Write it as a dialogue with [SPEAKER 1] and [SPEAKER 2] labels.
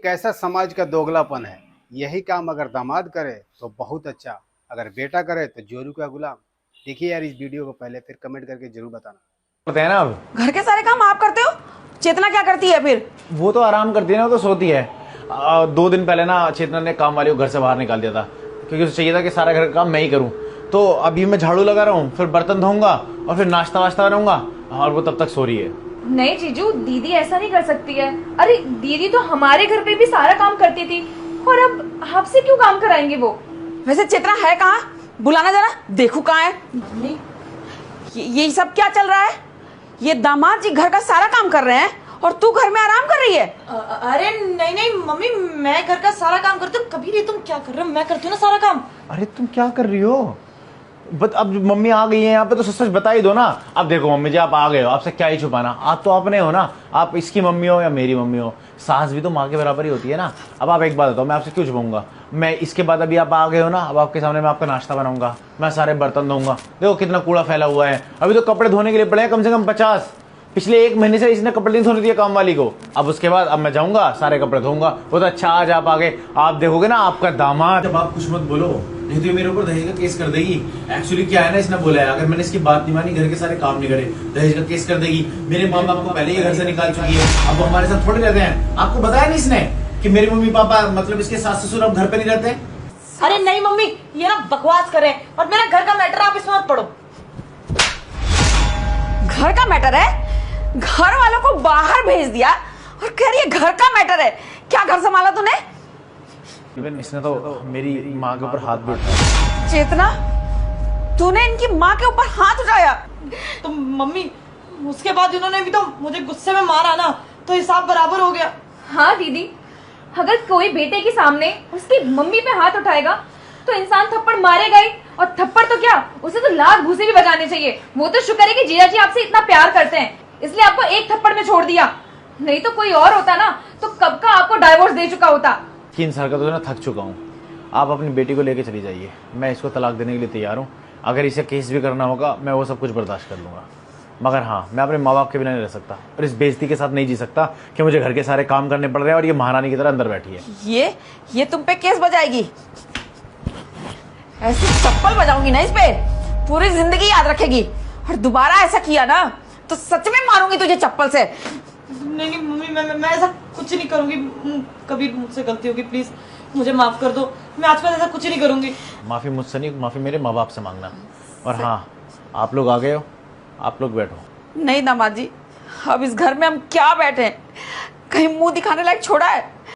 [SPEAKER 1] कैसा समाज का दोगलापन है। यही काम अगर दामाद करे तो बहुत अच्छा, अगर बेटा करे तो जोरू का गुलाम। देखिए यार इस वीडियो को पहले, फिर कमेंट करके जरूर बताना।
[SPEAKER 2] करते हैं ना। अब
[SPEAKER 3] घर के सारे काम आप करते हो? चेतना क्या करती है फिर?
[SPEAKER 2] वो तो आराम करती है ना, वो तो सोती है। 2 दिन पहले ना चेतना ने काम वाली को घर से बाहर निकाल दिया था, क्योंकि उसे चाहिए था कि सारा घर का काम मैं ही करूं। तो अभी मैं झाड़ू लगा रहा हूँ, फिर बर्तन धोऊंगा और फिर नाश्ता वाश्ता बनाऊंगा, और वो तब तक सो रही है।
[SPEAKER 4] नहीं जीजू, दीदी ऐसा नहीं कर सकती है। अरे दीदी तो हमारे घर पे भी सारा काम करती थी, और अब आपसे क्यों काम कराएंगे वो?
[SPEAKER 3] वैसे चेतना है कहाँ? बुलाना जरा, देखू कहाँ है।
[SPEAKER 4] मम्मी,
[SPEAKER 3] ये सब क्या चल रहा है? ये दामाद जी घर का सारा काम कर रहे हैं और तू घर में आराम कर रही है।
[SPEAKER 5] अरे नहीं नहीं मम्मी, मैं घर का सारा काम करती हूँ। कभी नहीं, तुम क्या कर रहे हो? मैं करती हूँ ना सारा काम।
[SPEAKER 2] अरे तुम क्या कर रही हो? अब मम्मी आ गई है यहाँ पे तो सच सच बता ही दो ना। अब देखो मम्मी जी, आप आ गए हो, आपसे क्या ही छुपाना। आप तो अपने हो ना, आप इसकी मम्मी हो या मेरी मम्मी हो, सास भी तो माँ के बराबर ही होती है ना। अब आप एक बात बताओ, मैं आपसे क्यों छुपाऊंगा? मैं इसके बाद अभी आप आ गए हो ना, अब आपके सामने मैं आपका नाश्ता बनाऊंगा, मैं सारे बर्तन धोऊंगा। देखो कितना कूड़ा फैला हुआ है। अभी तो कपड़े धोने के लिए पड़े हैं कम से कम 50। पिछले 1 महीने से इसने कपड़े नहीं धोने दिए काम वाली को। अब उसके बाद अब मैं जाऊंगा, सारे कपड़े धोऊंगा। वो तो अच्छा, आज आप आगे, आप देखोगे ना आपका दामाद। जब आप कुछ मत बोलो, नहीं तो ये मेरे ऊपर दहेज का केस कर देगी। एक्चुअली क्या है ना, इसने बोला है अगर मैंने इसकी बात नहीं मानी, घर के सारे काम नहीं करे, दहेज का केस कर देगी। मेरे माँ बाप को पहले ही घर से निकाल चुकी है, अब वो हमारे साथ थोड़े रहते हैं। आपको बताया नहीं इसने कि मेरे मम्मी पापा मतलब इसके सास ससुर अब घर पे नहीं रहते हैं?
[SPEAKER 5] अरे नहीं मम्मी, ये ना बकवास करे, और मेरा घर का मैटर आप इसमें मत पढ़ो।
[SPEAKER 3] घर का मैटर है? घर वालों को बाहर भेज दिया और कह रही है घर का मैटर है। क्या घर संभाला तूने?
[SPEAKER 2] इसने तो मेरी माँ के ऊपर हाथ भी उठाया।
[SPEAKER 3] चेतना, तूने इनकी माँ के ऊपर हाथ उठाया?
[SPEAKER 5] तो मम्मी, उसके बाद इन्होंने भी तो मुझे गुस्से में मारा ना, तो हिसाब बराबर हो गया।
[SPEAKER 4] हाँ दीदी, अगर कोई बेटे के सामने उसकी मम्मी पे हाथ उठाएगा तो इंसान थप्पड़ मारेगा ही, और थप्पड़ तो क्या, उसे तो लाख घूंसे भी बजाने चाहिए। वो तो शुक्र है कि जीजा जी आपसे इतना प्यार करते हैं, इसलिए आपको एक थप्पड़ में छोड़ दिया। नहीं तो कोई और होता ना तो कब का आपको डाइवोर्स दे चुका होता। इन
[SPEAKER 2] हरकतों से ना थक चुका हूँ। आप अपनी बेटी को लेके चली जाइए, मैं इसको तलाक देने के लिए तैयार हूँ। अगर इसे केस भी करना होगा मैं वो सब कुछ बर्दाश्त कर लूंगा, मगर हाँ, मैं अपने माँ बाप के बिना नहीं रह सकता और इस बेइज्जती के साथ नहीं जी सकता कि मुझे घर के सारे काम करने पड़ रहे हैं और ये महारानी की तरह अंदर बैठी है।
[SPEAKER 3] ये तुम पे केस बजाएगी। ऐसी चप्पल बजाऊंगी ना इस पे, पूरी जिंदगी याद रखेगी। और दोबारा ऐसा किया ना तो सच में मारूंगी तुझे चप्पल से।
[SPEAKER 5] नहीं नहीं मम्मी, मैं ऐसा कुछ नहीं करूंगी। कभी मुझसे गलती होगी, प्लीज मुझे माफ कर दो। मैं आज के बाद ऐसा कुछ नहीं करूंगी।
[SPEAKER 2] माफी मुझसे नहीं, माफी मेरे माँ बाप से मांगना। और हाँ, आप लोग आ गए हो, आप लोग बैठो।
[SPEAKER 3] नहीं दामाद जी, अब इस घर में हम क्या बैठे? कहीं मुंह दिखाने लायक छोड़ा है?